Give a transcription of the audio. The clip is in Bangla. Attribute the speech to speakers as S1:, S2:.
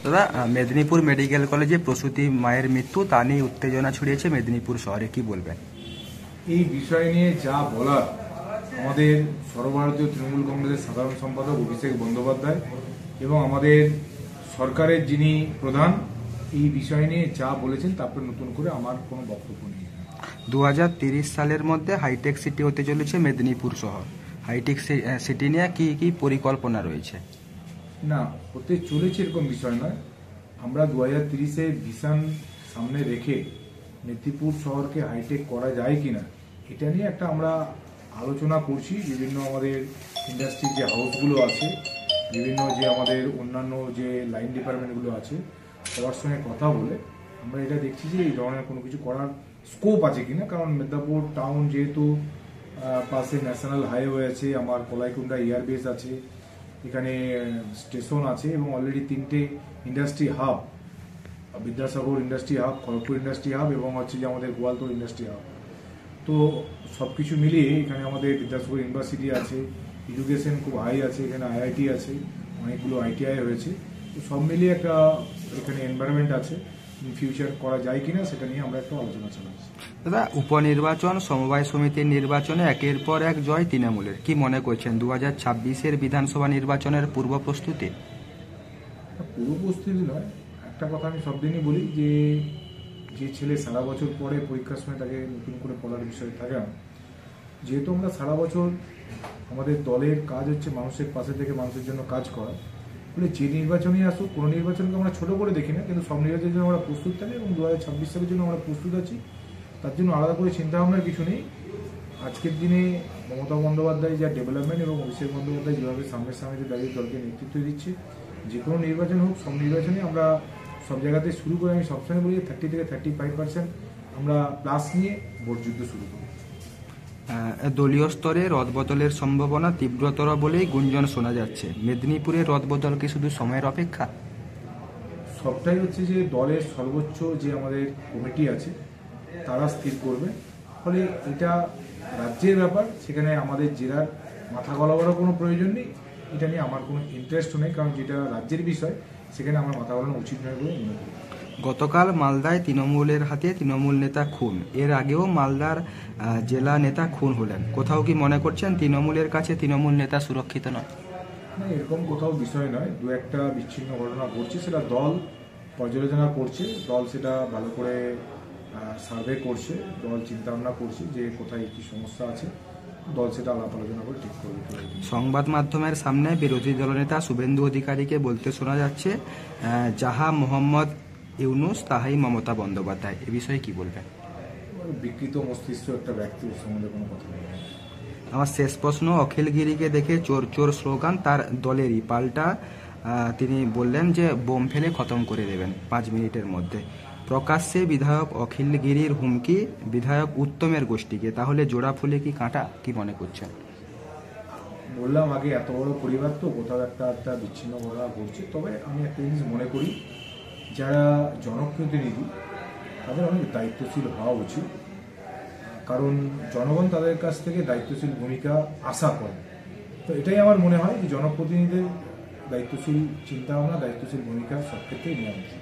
S1: দাদা, মেদিনীপুর মেডিকেল কলেজে প্রসূতি মায়ের মৃত্যু, তা নিয়ে উত্তেজনা ছড়িয়েছে মেদিনীপুর শহরে, কি বলবেন?
S2: এই বিষয় নিয়ে যা বলার আমাদের সর্বভারতীয় তৃণমূল কংগ্রেসের সাধারণ সম্পাদক অভিষেক বন্দ্যোপাধ্যায় এবং আমাদের সরকারের যিনি প্রধান, এই বিষয় নিয়ে যা বলেছেন তারপরে নতুন করে আমার কোনো বক্তব্য নেই।
S1: 2030 সালের মধ্যে হাইটেক সিটি হতে চলেছে মেদিনীপুর শহর। হাইটেক সিটি নিয়ে কি কি পরিকল্পনা রয়েছে?
S2: না, হতে চলেছে এরকম বিষয় নয়। আমরা 2030-এ ভিশন সামনে রেখে মেদিনীপুর শহরকে হাইটেক করা যায় কিনা এটা নিয়ে একটা আমরা আলোচনা করছি। বিভিন্ন আমাদের ইন্ডাস্ট্রির যে হাউসগুলো আছে, বিভিন্ন যে আমাদের অন্যান্য যে লাইন ডিপার্টমেন্টগুলো আছে, সবার সঙ্গে কথা বলে আমরা এটা দেখছি যে এই ধরনের কোনো কিছু করার স্কোপ আছে কিনা। কারণ মেদিনীপুর টাউন যেহেতু পাশে ন্যাশনাল হাইওয়ে আছে, আমার কলাইকুণ্ডা এয়ারবেস আছে, এখানে স্টেশন আছে এবং অলরেডি 3টে industry hub, Vidyasagar industry hub, Kharagpur industry hub এবং হচ্ছে যে আমাদের গোয়ালতোড় ইন্ডাস্ট্রি হাব। তো সব কিছু মিলিয়ে এখানে আমাদের বিদ্যাসাগর ইউনিভার্সিটি আছে, এডুকেশন খুব হাই আছে, এখানে আইআইটি আছে, অনেকগুলো আইটিআই হয়েছে। তো সব মিলিয়ে একটা এখানে এনভায়রনমেন্ট আছে। ইন ফিউচার করা যায় কিনা সেটা নিয়ে আমরা একটা আলোচনা চালাচ্ছি।
S1: দাদা, উপনির্বাচন, সমবায় সমিতির নির্বাচনে একের পর এক জয় তৃণমূলের, কি মনে করছেন 2026-এর বিধানসভা নির্বাচনের পূর্ব প্রস্তুতি?
S2: পূর্ব প্রস্তুতি নয়, একটা কথা আমি সবদিনই বলি যে যে ছেলে সারা বছর পরে পরীক্ষার সময় তাকে নতুন করে পড়ার বিষয় থাকে না। যেহেতু আমরা সারা বছর আমাদের দলের কাজ হচ্ছে মানুষের পাশে থেকে মানুষের জন্য কাজ করা, ফলে যে নির্বাচনই আসুক, কোনো নির্বাচনকে আমরা ছোট করে দেখি না, কিন্তু সব নির্বাচনের জন্য আমরা প্রস্তুত থাকি এবং 2026 সালের জন্য আমরা প্রস্তুত আছি। তার জন্য আলাদা করে চিন্তাভাবনার কিছু নেই। আজকের দিনে মমতা বন্দ্যোপাধ্যায় যা ডেভেলপমেন্ট এবং অভিষেক বন্দ্যোপাধ্যায় যেভাবে সামনের সামনে দাঁড়িয়ে দলকে নেতৃত্ব দিচ্ছে, যে কোনো নির্বাচন হোক, সব নির্বাচনে আমরা সব জায়গাতে শুরু করে আমি সবসময় বলি 30 থেকে 35% আমরা প্লাস নিয়ে ভোট যুদ্ধ শুরু করি।
S1: দলীয় স্তরে রদবদলের সম্ভাবনা তীব্রতর বলেই গুঞ্জন শোনা যাচ্ছে। মেদিনীপুরে রদবদল কি শুধু সময়ের অপেক্ষা?
S2: সবটাই হচ্ছে যে দলের সর্বোচ্চ যে আমাদের কমিটি আছে তারা স্থির করবে। ফলে এটা রাজ্যের ব্যাপার, সেখানে আমাদের জেলার মাথা গলাবারও কোনো প্রয়োজন নেই। এটা নিয়ে আমার কোনো ইন্টারেস্টও নেই, কারণ যেটা রাজ্যের বিষয় সেখানে আমার মাথা গলানো উচিত নয় বলে মনে করি।
S1: গতকাল মালদায় তৃণমূলের হাতে তৃণমূল নেতা খুন, এর আগেও মালদার জেলা নেতা খুন হলেন। কোথাও কি মনে করছেন তৃণমূলের কাছে তৃণমূল নেতা সুরক্ষিত নয়?
S2: না, এরকম কোথাও বিষয় নয়। দু একটা বিচ্ছিন্ন ঘটনা ঘটছে, সেটা দল পর্যালোচনা করছে, দল সেটা ভালো করে সার্ভে করছে, দল চিন্তা ভাবনা করছে যে কোথায় কী সমস্যা আছে, দল সেটা আলাপ আলোচনা করে ঠিক করবে।
S1: সংবাদ মাধ্যমের সামনে বিরোধী দলনেতা শুভেন্দু অধিকারীকে বলতে শোনা যাচ্ছে, যাহা মোহাম্মদ ইউনুস তাহাই মমতা বন্দ্যোপাধ্যায়, এ বিষয়ে কি বলবেন?
S2: বিকৃত মস্তিষ্ক একটা ব্যক্তি, ওর সম্বন্ধে কোনো কথা নেই।
S1: আমার শেষ প্রশ্ন, অখিল গিরিকে দেখে চোর চোর স্লোগান তার দলেরই, পাল্টা তিনি বললেন যে বোম ফেলে খতম করে দেবেন 5 মিনিটের মধ্যে। প্রকাশ্যে বিধায়ক অখিল গিরির হুমকি বিধায়ক উত্তমের গোষ্ঠীকে, তাহলে জোড়া ফুলে কি কাঁটা, কি মনে করছেন?
S2: বললাম আগে, এত বড় পরিবার তো কোথাও একটা বিচ্ছিন্ন ঘটনা ঘটছে। তবে আমি একটা জিনিস মনে করি, যারা জনপ্রতিনিধি তাদের অনেক দায়িত্বশীল হওয়া উচিত, কারণ জনগণ তাদের কাছ থেকে দায়িত্বশীল ভূমিকা আশা করে। তো এটাই আমার মনে হয় যে জনপ্রতিনিধিদের দায়িত্বশীল চিন্তাভাবনা, দায়িত্বশীল ভূমিকা সব ক্ষেত্রেই নেওয়া উচিত।